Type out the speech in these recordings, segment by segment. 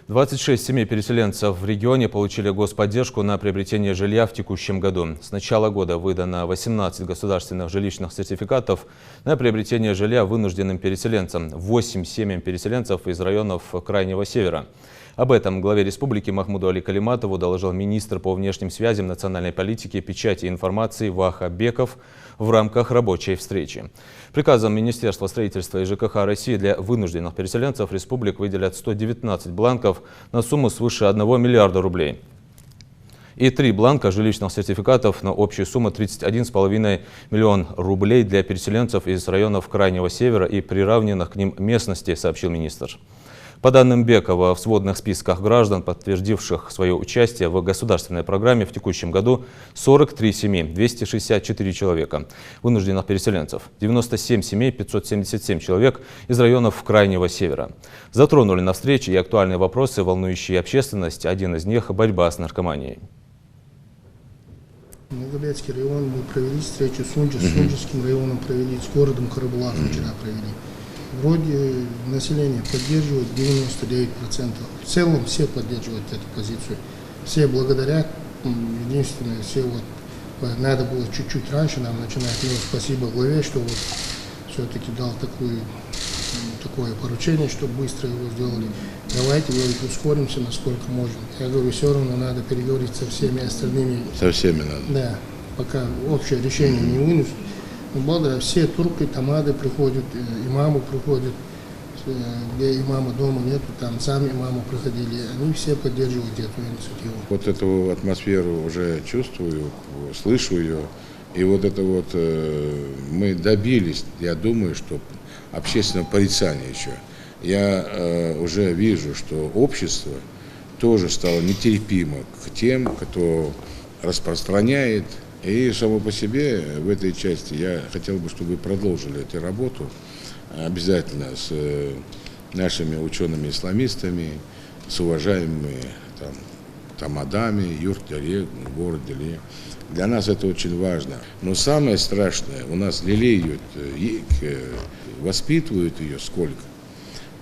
26 семей переселенцев в регионе получили господдержку на приобретение жилья в текущем году. С начала года выдано 18 государственных жилищных сертификатов на приобретение жилья вынужденным переселенцам, 8 семьям переселенцев из районов Крайнего Севера. Об этом главе республики Махмуду Али Калиматову доложил министр по внешним связям, национальной политике, печати и информации Ваха Беков в рамках рабочей встречи. Приказом Министерства строительства и ЖКХ России для вынужденных переселенцев республик выделят 119 бланков на сумму свыше 1 миллиарда рублей. И 3 бланка жилищных сертификатов на общую сумму 31,5 миллион рублей для переселенцев из районов Крайнего Севера и приравненных к ним местностей, сообщил министр. По данным Бекова, в сводных списках граждан, подтвердивших свое участие в государственной программе в текущем году, 43 семьи, 264 человека, вынужденных переселенцев, 97 семей, 577 человек из районов Крайнего Севера. Затронули на встрече и актуальные вопросы, волнующие общественность. Один из них – борьба с наркоманией. Многобятский район мы провели встречу с Сунжским районом, провели с городом Карабулаком вчера провели. Вроде население поддерживает 99%. В целом все поддерживают эту позицию. Все благодарят. Единственное, все вот надо было чуть-чуть раньше нам начинать. Но спасибо главе, что вот все-таки дал такое поручение, чтобы быстро его сделали. Давайте, говорит, ускоримся, насколько можем. Я говорю, все равно надо переговорить со всеми остальными. Со всеми надо. Да, пока общее решение не вынесут. Благодаря все турки, тамады приходят, имамы приходят, где имама дома нету, там сами имамы приходили, они все поддерживают эту инициативу. Вот эту атмосферу уже чувствую, слышу ее, и вот это вот мы добились, я думаю, что общественного порицания еще. Я уже вижу, что общество тоже стало нетерпимо к тем, кто распространяет. И само по себе в этой части я хотел бы, чтобы вы продолжили эту работу обязательно с нашими учеными-исламистами, с уважаемыми тамадами, юрт-деле, город-деле. Для нас это очень важно. Но самое страшное, у нас лелеют, воспитывают ее сколько,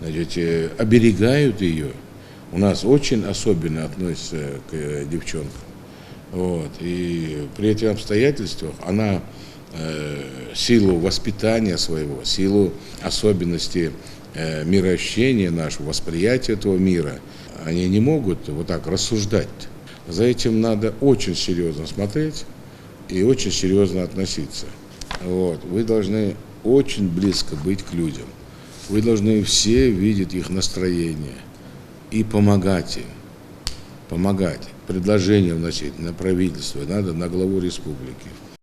значит, оберегают ее. У нас очень особенно относятся к девчонкам. Вот. И при этих обстоятельствах она силу воспитания своего, силу особенностей мироощущения нашего, восприятия этого мира, они не могут вот так рассуждать. За этим надо очень серьезно смотреть и очень серьезно относиться. Вот. Вы должны очень близко быть к людям. Вы должны все видеть их настроение и помогать им. Помогать, предложения вносить на правительство, надо на главу республики.